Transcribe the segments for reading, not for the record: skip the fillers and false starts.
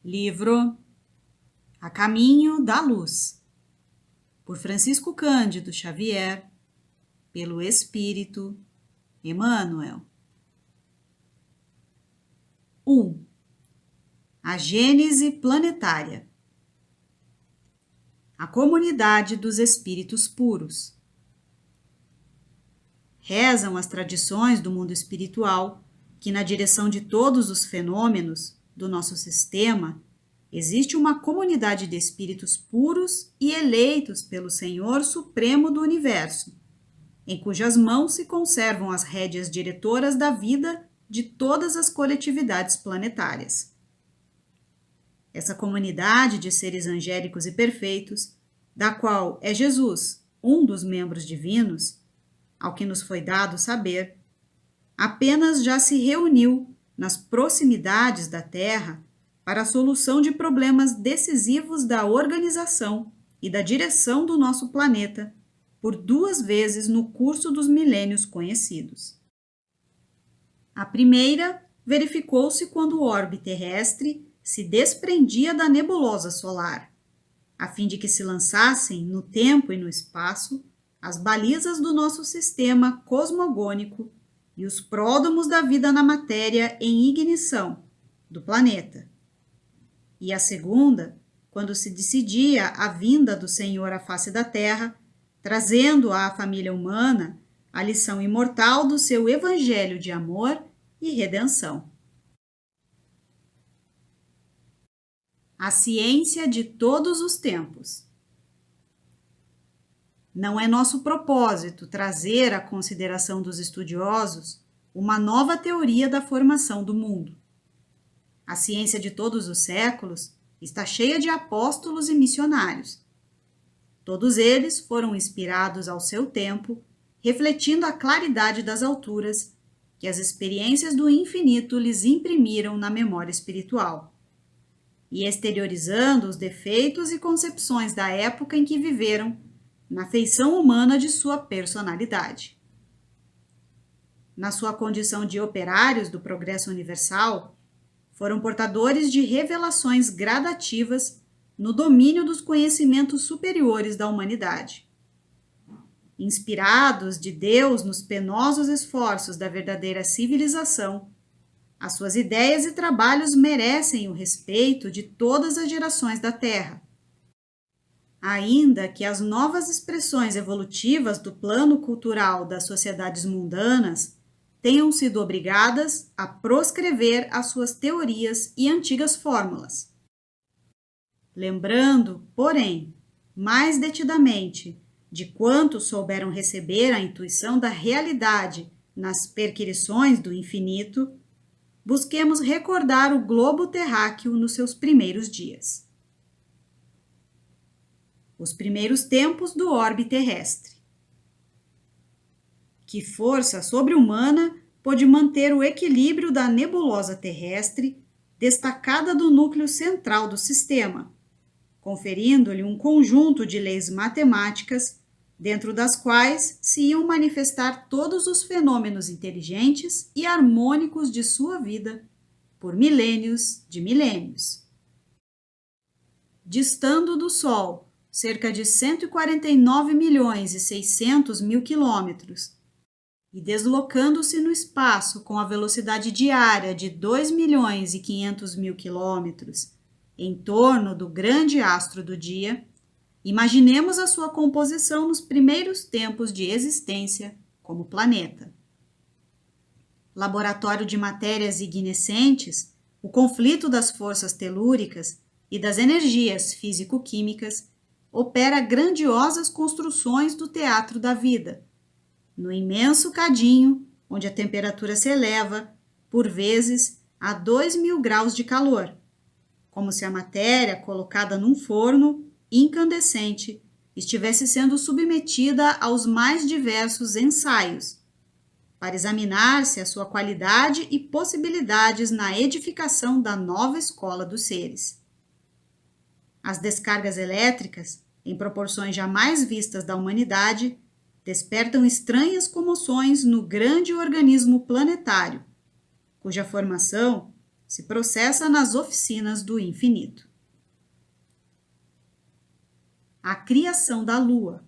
Livro A Caminho da Luz, por Francisco Cândido Xavier, pelo Espírito Emmanuel. 1. A Gênese Planetária. A Comunidade dos Espíritos Puros. Rezam as tradições do mundo espiritual que, na direção de todos os fenômenos do nosso sistema, existe uma comunidade de espíritos puros e eleitos pelo Senhor Supremo do Universo, em cujas mãos se conservam as rédeas diretoras da vida de todas as coletividades planetárias. Essa comunidade de seres angélicos e perfeitos, da qual é Jesus um dos membros divinos, ao que nos foi dado saber, apenas já se reuniu nas proximidades da Terra para a solução de problemas decisivos da organização e da direção do nosso planeta por 2 vezes no curso dos milênios conhecidos. A primeira verificou-se quando o orbe terrestre se desprendia da nebulosa solar, a fim de que se lançassem no tempo e no espaço as balizas do nosso sistema cosmogônico e os pródomos da vida na matéria em ignição do planeta. E a segunda, quando se decidia a vinda do Senhor à face da Terra, trazendo à família humana a lição imortal do seu evangelho de amor e redenção. A ciência de todos os tempos. Não é nosso propósito trazer à consideração dos estudiosos uma nova teoria da formação do mundo. A ciência de todos os séculos está cheia de apóstolos e missionários. Todos eles foram inspirados ao seu tempo, refletindo a claridade das alturas que as experiências do infinito lhes imprimiram na memória espiritual, e exteriorizando os defeitos e concepções da época em que viveram, na feição humana de sua personalidade. Na sua condição de operários do progresso universal, foram portadores de revelações gradativas no domínio dos conhecimentos superiores da humanidade. Inspirados de Deus nos penosos esforços da verdadeira civilização, as suas ideias e trabalhos merecem o respeito de todas as gerações da Terra, ainda que as novas expressões evolutivas do plano cultural das sociedades mundanas tenham sido obrigadas a proscrever as suas teorias e antigas fórmulas. Lembrando, porém, mais detidamente de quanto souberam receber a intuição da realidade nas perquirições do infinito, busquemos recordar o globo terráqueo nos seus primeiros dias. Os primeiros tempos do orbe terrestre. Que força sobre-humana pôde manter o equilíbrio da nebulosa terrestre, destacada do núcleo central do sistema, conferindo-lhe um conjunto de leis matemáticas, dentro das quais se iam manifestar todos os fenômenos inteligentes e harmônicos de sua vida, por milênios de milênios. Distando do Sol cerca de 149.600.000 quilômetros, e deslocando-se no espaço com a velocidade diária de 2.500.000 quilômetros, em torno do grande astro do dia, imaginemos a sua composição nos primeiros tempos de existência como planeta. Laboratório de matérias ignescentes, o conflito das forças telúricas e das energias físico-químicas opera grandiosas construções do teatro da vida, no imenso cadinho onde a temperatura se eleva, por vezes, a 2.000 graus de calor, como se a matéria colocada num forno incandescente estivesse sendo submetida aos mais diversos ensaios, para examinar-se a sua qualidade e possibilidades na edificação da nova escola dos seres. As descargas elétricas, em proporções jamais vistas da humanidade, despertam estranhas comoções no grande organismo planetário, cuja formação se processa nas oficinas do infinito. A criação da Lua.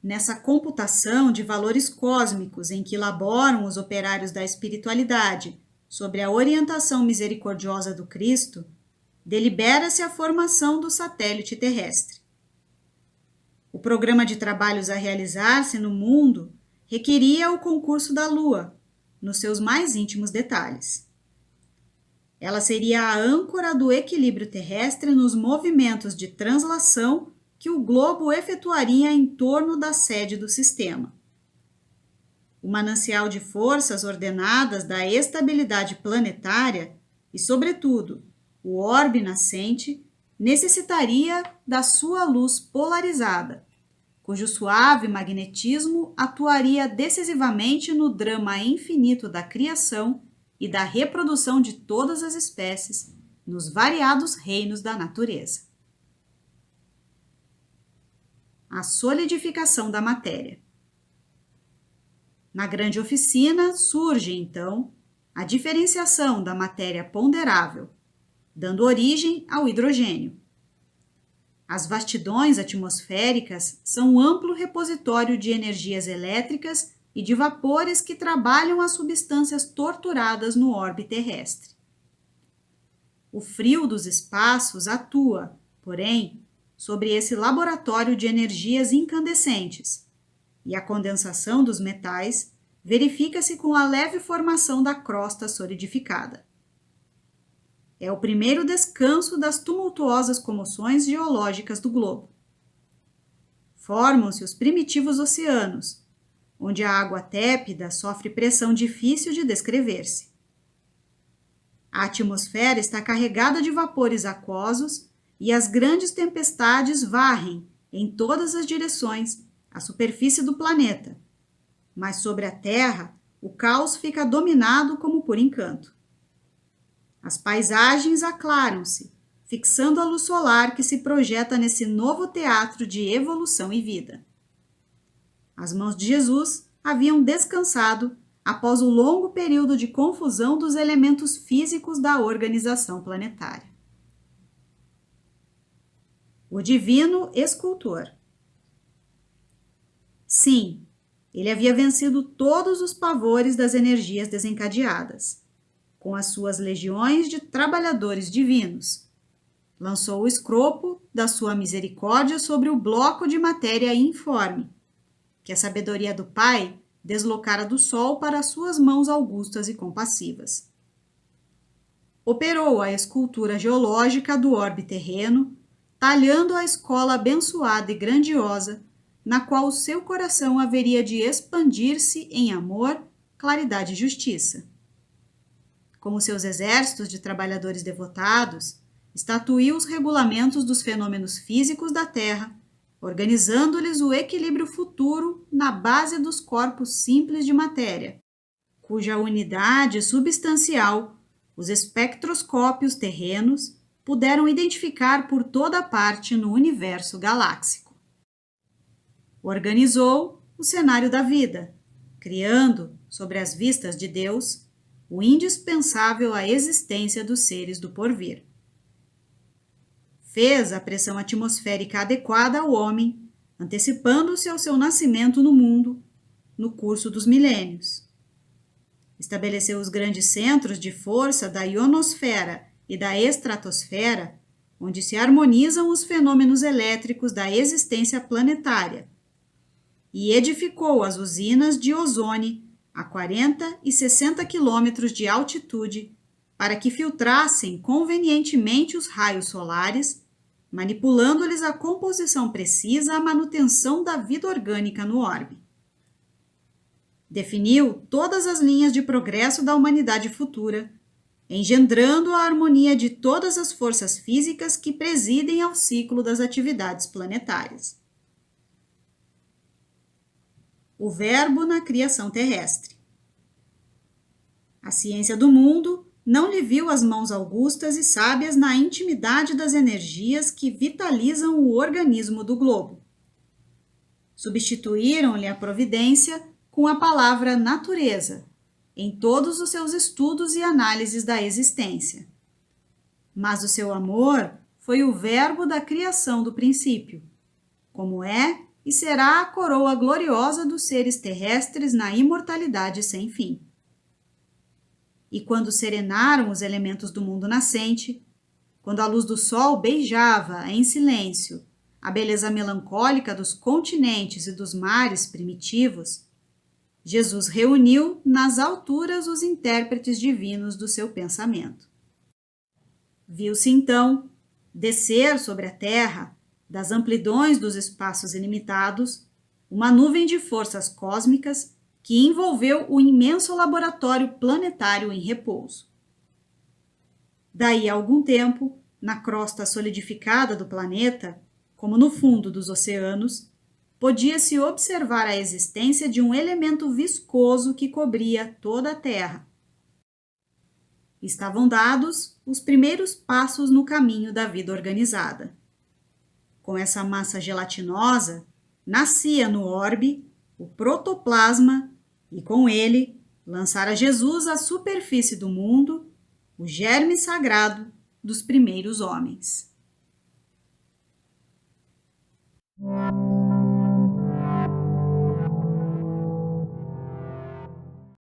Nessa computação de valores cósmicos em que laboram os operários da espiritualidade sobre a orientação misericordiosa do Cristo, delibera-se a formação do satélite terrestre. O programa de trabalhos a realizar-se no mundo requeria o concurso da Lua, nos seus mais íntimos detalhes. Ela seria a âncora do equilíbrio terrestre nos movimentos de translação que o globo efetuaria em torno da sede do sistema. O manancial de forças ordenadas da estabilidade planetária e, sobretudo, o orbe nascente necessitaria da sua luz polarizada, cujo suave magnetismo atuaria decisivamente no drama infinito da criação e da reprodução de todas as espécies nos variados reinos da natureza. A solidificação da matéria. Na grande oficina surge, então, a diferenciação da matéria ponderável, dando origem ao hidrogênio. As vastidões atmosféricas são um amplo repositório de energias elétricas e de vapores que trabalham as substâncias torturadas no orbe terrestre. O frio dos espaços atua, porém, sobre esse laboratório de energias incandescentes, e a condensação dos metais verifica-se com a leve formação da crosta solidificada. É o primeiro descanso das tumultuosas comoções geológicas do globo. Formam-se os primitivos oceanos, onde a água tépida sofre pressão difícil de descrever-se. A atmosfera está carregada de vapores aquosos e as grandes tempestades varrem, em todas as direções, a superfície do planeta, mas sobre a Terra o caos fica dominado como por encanto. As paisagens aclaram-se, fixando a luz solar que se projeta nesse novo teatro de evolução e vida. As mãos de Jesus haviam descansado após o longo período de confusão dos elementos físicos da organização planetária. O divino escultor. Sim, ele havia vencido todos os pavores das energias desencadeadas, com as suas legiões de trabalhadores divinos. Lançou o escropo da sua misericórdia sobre o bloco de matéria informe, que a sabedoria do Pai deslocara do sol para as suas mãos augustas e compassivas. Operou a escultura geológica do orbe terreno, talhando a escola abençoada e grandiosa, na qual o seu coração haveria de expandir-se em amor, claridade e justiça. Com os seus exércitos de trabalhadores devotados, estatuiu os regulamentos dos fenômenos físicos da Terra, organizando-lhes o equilíbrio futuro na base dos corpos simples de matéria, cuja unidade substancial os espectroscópios terrenos puderam identificar por toda parte no universo galáxico. Organizou o cenário da vida, criando, sobre as vistas de Deus, o indispensável à existência dos seres do porvir. Fez a pressão atmosférica adequada ao homem, antecipando-se ao seu nascimento no mundo, no curso dos milênios. Estabeleceu os grandes centros de força da ionosfera e da estratosfera, onde se harmonizam os fenômenos elétricos da existência planetária, e edificou as usinas de ozônio a 40 e 60 quilômetros de altitude para que filtrassem convenientemente os raios solares, manipulando-lhes a composição precisa à manutenção da vida orgânica no orbe. Definiu todas as linhas de progresso da humanidade futura, engendrando a harmonia de todas as forças físicas que presidem ao ciclo das atividades planetárias. O Verbo na criação terrestre. A ciência do mundo não lhe viu as mãos augustas e sábias na intimidade das energias que vitalizam o organismo do globo. Substituíram-lhe a providência com a palavra natureza, em todos os seus estudos e análises da existência. Mas o seu amor foi o verbo da criação do princípio, como é e será a coroa gloriosa dos seres terrestres na imortalidade sem fim. E quando serenaram os elementos do mundo nascente, quando a luz do sol beijava em silêncio a beleza melancólica dos continentes e dos mares primitivos, Jesus reuniu nas alturas os intérpretes divinos do seu pensamento. Viu-se então descer sobre a terra, das amplidões dos espaços ilimitados, uma nuvem de forças cósmicas que envolveu o imenso laboratório planetário em repouso. Daí a algum tempo, na crosta solidificada do planeta, como no fundo dos oceanos, podia-se observar a existência de um elemento viscoso que cobria toda a Terra. Estavam dados os primeiros passos no caminho da vida organizada. Com essa massa gelatinosa, nascia no orbe o protoplasma e, com ele, lançara Jesus à superfície do mundo o germe sagrado dos primeiros homens.